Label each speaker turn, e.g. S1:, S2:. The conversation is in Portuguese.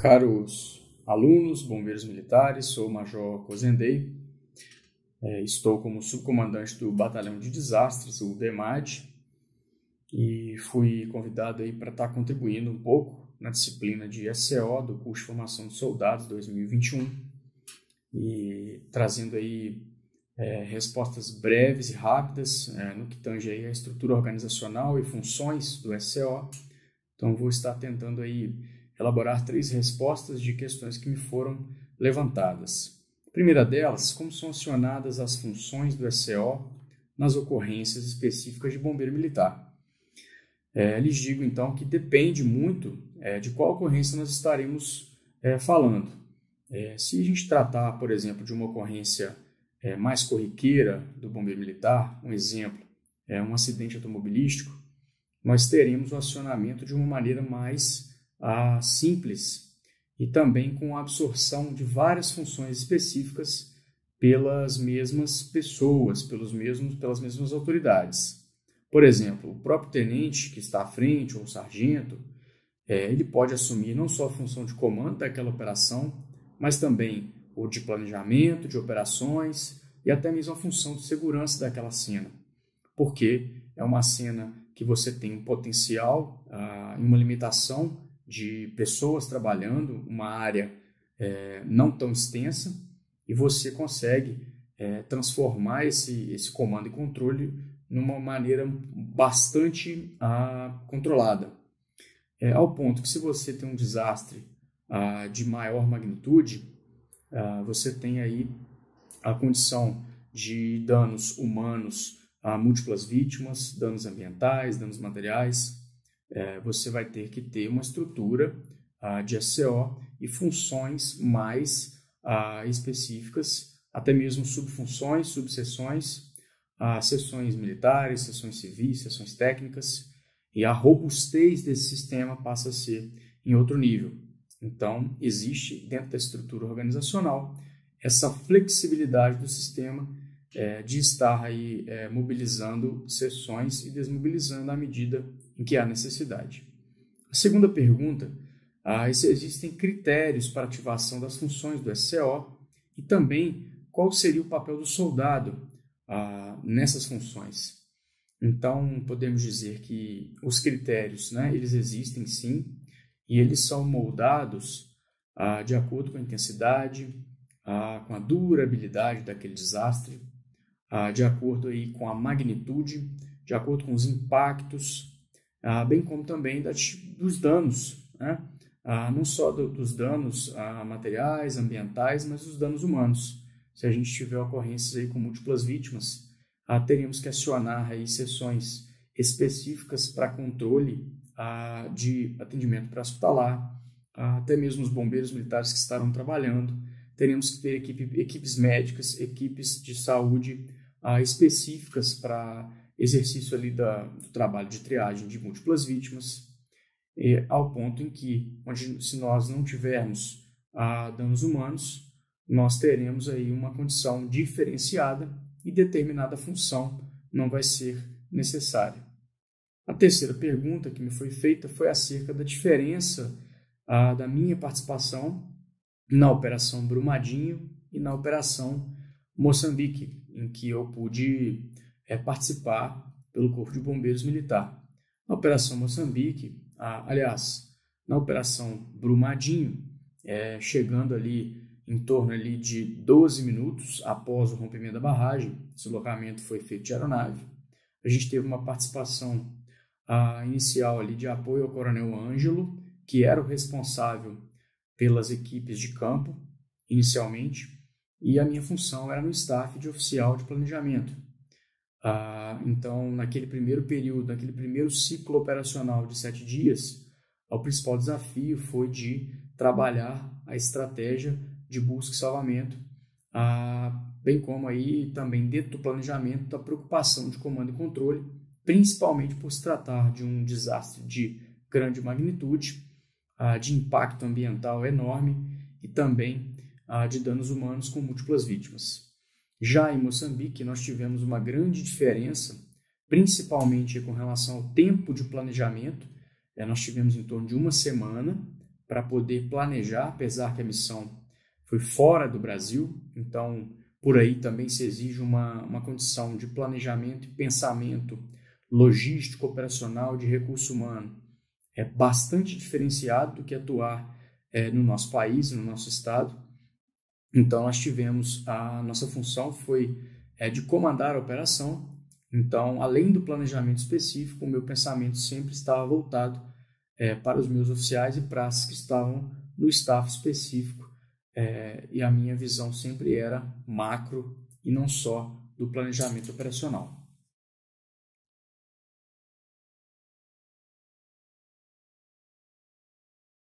S1: Caros alunos, bombeiros militares, sou o Major Cozendei, estou como subcomandante do Batalhão de Desastres, o BMAD, e fui convidado aí para estar contribuindo um pouco na disciplina de SCO do curso de Formação de Soldados 2021 e trazendo aí respostas breves e rápidas no que tange aí a estrutura organizacional e funções do SCO. Então vou estar tentando aí elaborar 3 respostas de questões que me foram levantadas. A primeira delas, como são acionadas as funções do SCO nas ocorrências específicas de bombeiro militar. Lhes digo então que depende muito de qual ocorrência nós estaremos falando. Se a gente tratar, por exemplo, de uma ocorrência mais corriqueira do bombeiro militar, um exemplo, um acidente automobilístico, nós teremos o acionamento de uma maneira mais simples e também com a absorção de várias funções específicas pelas mesmas pessoas, pelas mesmas autoridades. Por exemplo, o próprio tenente que está à frente ou o sargento, ele pode assumir não só a função de comando daquela operação, mas também o de planejamento, de operações e até mesmo a função de segurança daquela cena, porque é uma cena que você tem um potencial e uma limitação de pessoas trabalhando, uma área não tão extensa, e você consegue transformar esse comando e controle numa maneira bastante controlada. Ao ponto que se você tem um desastre de maior magnitude, você tem aí a condição de danos humanos, múltiplas vítimas, danos ambientais, danos materiais. Você vai ter que ter uma estrutura de SCO e funções mais específicas, até mesmo subfunções, subseções, seções militares, seções civis, seções técnicas, e a robustez desse sistema passa a ser em outro nível. Então, existe dentro da estrutura organizacional essa flexibilidade do sistema de estar aí mobilizando seções e desmobilizando à medida em que há necessidade. A segunda pergunta, se existem critérios para ativação das funções do SCO e também qual seria o papel do soldado nessas funções. Então, podemos dizer que os critérios, eles existem sim, e eles são moldados de acordo com a intensidade, com a durabilidade daquele desastre, de acordo aí com a magnitude, de acordo com os impactos, bem como também dos danos, não só dos danos materiais, ambientais, mas dos danos humanos. Se a gente tiver ocorrências aí com múltiplas vítimas, teríamos que acionar aí seções específicas para controle de atendimento pré-hospitalar, até mesmo os bombeiros militares que estarão trabalhando. Teríamos que ter equipes médicas, equipes de saúde específicas para exercício ali do trabalho de triagem de múltiplas vítimas, ao ponto em que, se nós não tivermos danos humanos, nós teremos aí uma condição diferenciada e determinada função não vai ser necessária. A terceira pergunta que me foi feita foi acerca da diferença da minha participação na Operação Brumadinho e na Operação Moçambique, em que eu pude participar pelo Corpo de Bombeiros Militar. Na Operação Moçambique, na Operação Brumadinho, chegando ali em torno ali de 12 minutos após o rompimento da barragem, o deslocamento foi feito de aeronave. A gente teve uma participação inicial ali de apoio ao Coronel Ângelo, que era o responsável pelas equipes de campo, inicialmente, e a minha função era no staff de oficial de planejamento. Então, naquele primeiro período, naquele primeiro ciclo operacional de 7 dias, o principal desafio foi de trabalhar a estratégia de busca e salvamento, bem como aí também dentro do planejamento da preocupação de comando e controle, principalmente por se tratar de um desastre de grande magnitude, de impacto ambiental enorme e também de danos humanos com múltiplas vítimas. Já em Moçambique, nós tivemos uma grande diferença, principalmente com relação ao tempo de planejamento. Nós tivemos em torno de uma semana para poder planejar, apesar que a missão foi fora do Brasil, então por aí também se exige uma condição de planejamento e pensamento logístico, operacional, de recurso humano. É bastante diferenciado do que atuar no nosso país, no nosso estado. Então nós tivemos, a nossa função foi de comandar a operação. Então, além do planejamento específico, o meu pensamento sempre estava voltado para os meus oficiais e praças que estavam no staff específico, e a minha visão sempre era macro e não só do planejamento operacional.